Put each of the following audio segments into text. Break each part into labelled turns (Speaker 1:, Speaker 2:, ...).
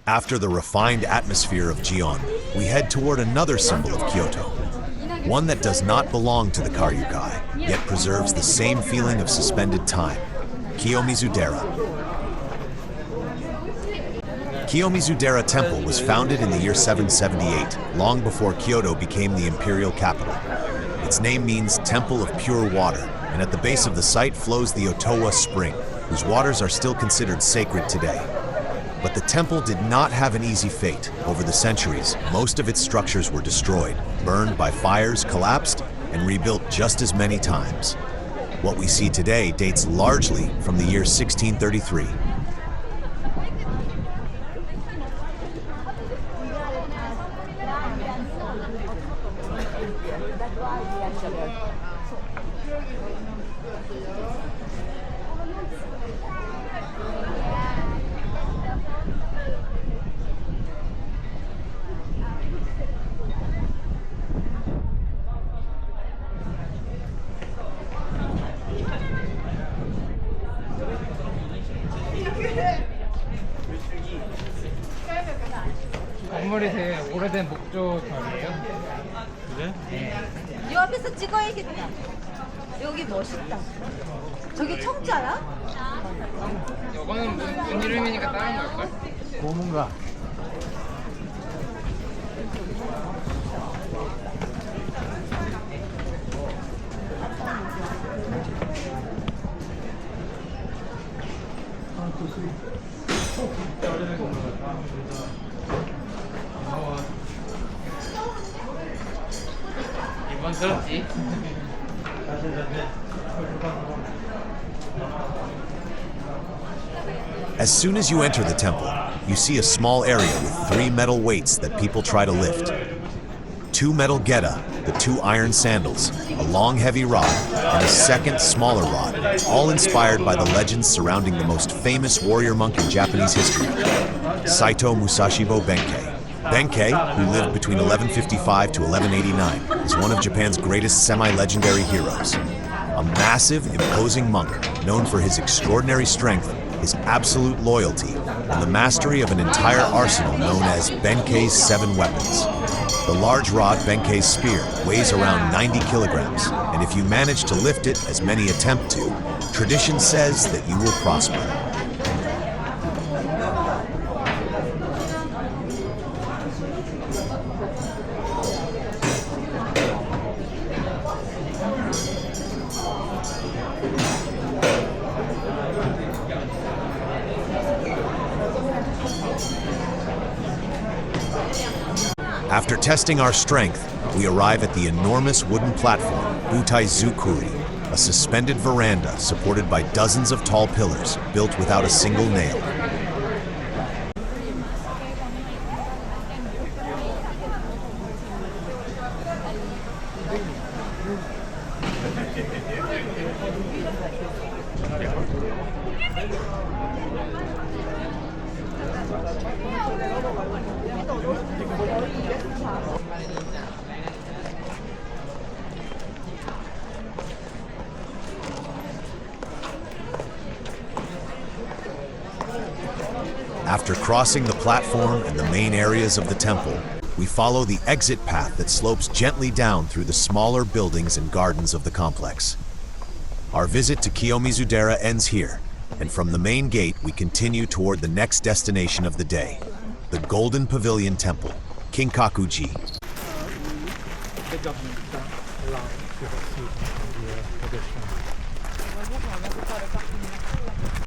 Speaker 1: After the refined atmosphere of Gion, we head toward another symbol of Kyoto. One that does not belong to the Karyukai, yet preserves the same feeling of suspended time. Kiyomizu-dera. Kiyomizu-dera Temple was founded in the year 778, long before Kyoto became the imperial capital. Its name means Temple of Pure Water, and at the base of the site flows the Otowa spring, whose waters are still considered sacred today. But the temple did not have an easy fate. Over the centuries, most of its structures were destroyed, burned by fires, collapsed, and rebuilt just as many times. What we see today dates largely from the year 1633.
Speaker 2: 건물이 되게 오래된 목조절이에요.
Speaker 3: 그래?
Speaker 2: 네.
Speaker 4: 이 앞에서 찍어야겠다. 여기 멋있다. 저기 청자야?
Speaker 2: 이거는 문 이름이니까 다른 걸걸?
Speaker 3: 고문가.
Speaker 2: 이번 들었지?
Speaker 1: As soon as you enter the temple, you see a small area with 3 metal weights that people try to lift. 2 metal geta, the 2 iron sandals, a long heavy rod, and a second smaller rod, all inspired by the legends surrounding the most famous warrior monk in Japanese history, Saito Musashibo Benkei. Benkei, who lived between 1155 to 1189, is one of Japan's greatest semi-legendary heroes. A massive, imposing monk, known for his extraordinary strength, his absolute loyalty, and the mastery of an entire arsenal known as Benkei's 7 weapons. The large rod Benkei's spear weighs around 90 kilograms, and if you manage to lift it, as many attempt to, tradition says that you will prosper. After testing our strength, we arrive at the enormous wooden platform, Butai-zukuri, a suspended veranda supported by dozens of tall pillars built without a single nail. After crossing the platform and the main areas of the temple, we follow the exit path that slopes gently down through the smaller buildings and gardens of the complex. Our visit to Kiyomizu-dera ends here, and from the main gate we continue toward the next destination of the day, the Golden Pavilion Temple, Kinkaku-ji.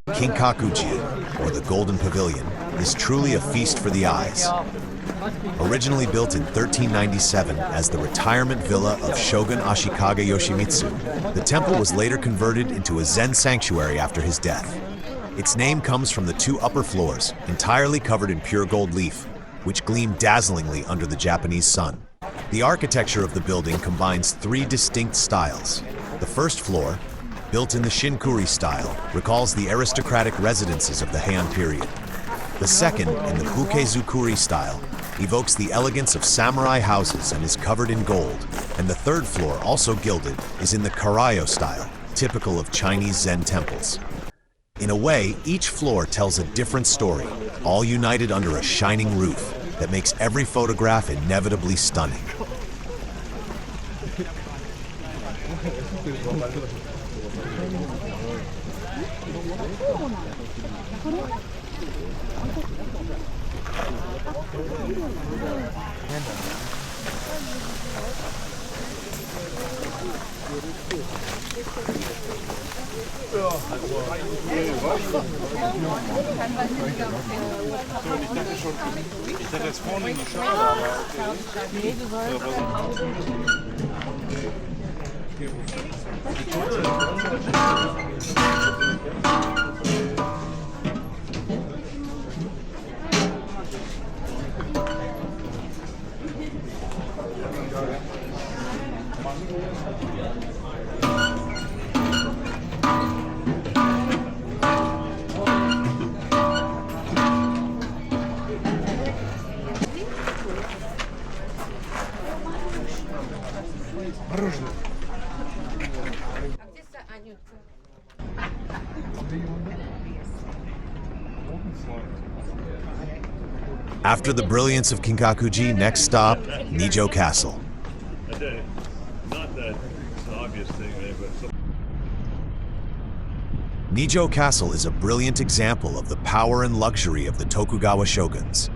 Speaker 1: Kinkaku-ji, or the Golden Pavilion, is truly a feast for the eyes. Originally built in 1397 as the retirement villa of Shogun Ashikaga Yoshimitsu, the temple was later converted into a Zen sanctuary after his death. Its name comes from the 2 upper floors, entirely covered in pure gold leaf, which gleam dazzlingly under the Japanese sun. The architecture of the building combines 3 distinct styles. The first floor, built in the Shinkuri style, recalls the aristocratic residences of the Heian period. The second, in the Buke-zukuri style, evokes the elegance of samurai houses and is covered in gold. And the third floor, also gilded, is in the Karayo style, typical of Chinese Zen temples. In a way, each floor tells a different story, all united under a shining roof that makes every photograph inevitably stunning.
Speaker 5: Ich hatte jetzt vorne eine Schale.
Speaker 1: After the brilliance of Kinkaku-ji, next stop, Nijō Castle.
Speaker 5: Not that it's an obvious thing, but
Speaker 1: Nijō Castle is a brilliant example of the power and luxury of the Tokugawa shoguns.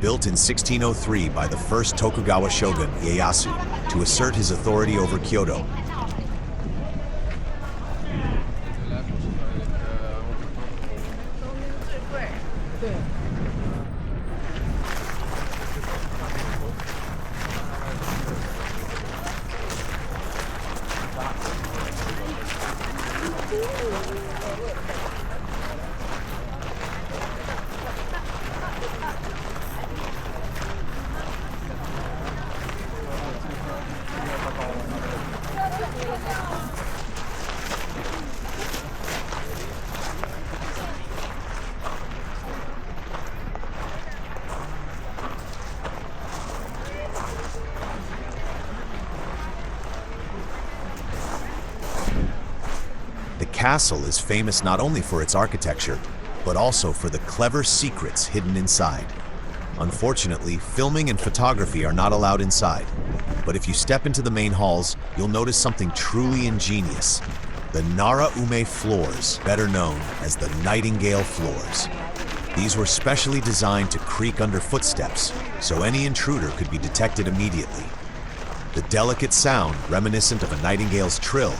Speaker 1: Built in 1603 by the first Tokugawa shogun, Ieyasu, to assert his authority over Kyoto. The castle is famous not only for its architecture, but also for the clever secrets hidden inside. Unfortunately, filming and photography are not allowed inside, but if you step into the main halls, you'll notice something truly ingenious. The Nara-ume floors, better known as the Nightingale floors. These were specially designed to creak under footsteps, so any intruder could be detected immediately. The delicate sound, reminiscent of a nightingale's trill,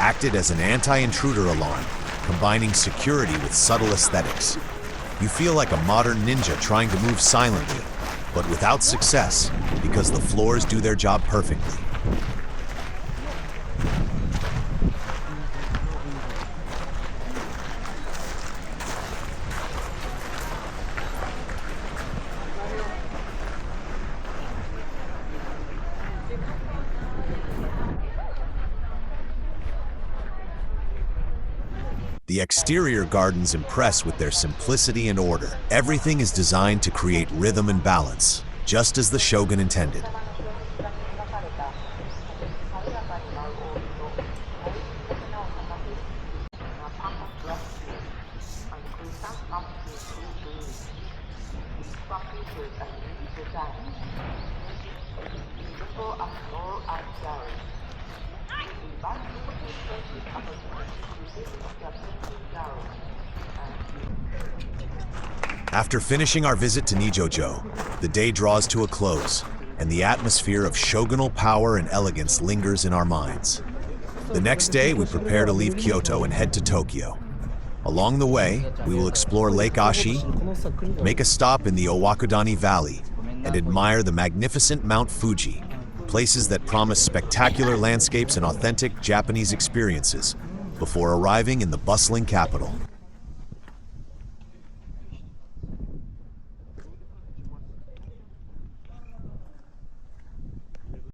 Speaker 1: acted as an anti-intruder alarm, combining security with subtle aesthetics. You feel like a modern ninja trying to move silently, but without success, because the floors do their job perfectly. The exterior gardens impress with their simplicity and order. Everything is designed to create rhythm and balance, just as the shogun intended. After finishing our visit to Nijō-jō, the day draws to a close, and the atmosphere of shogunal power and elegance lingers in our minds. The next day, we prepare to leave Kyoto and head to Tokyo. Along the way, we will explore Lake Ashi, make a stop in the Owakudani Valley, and admire the magnificent Mount Fuji, places that promise spectacular landscapes and authentic Japanese experiences, before arriving in the bustling capital.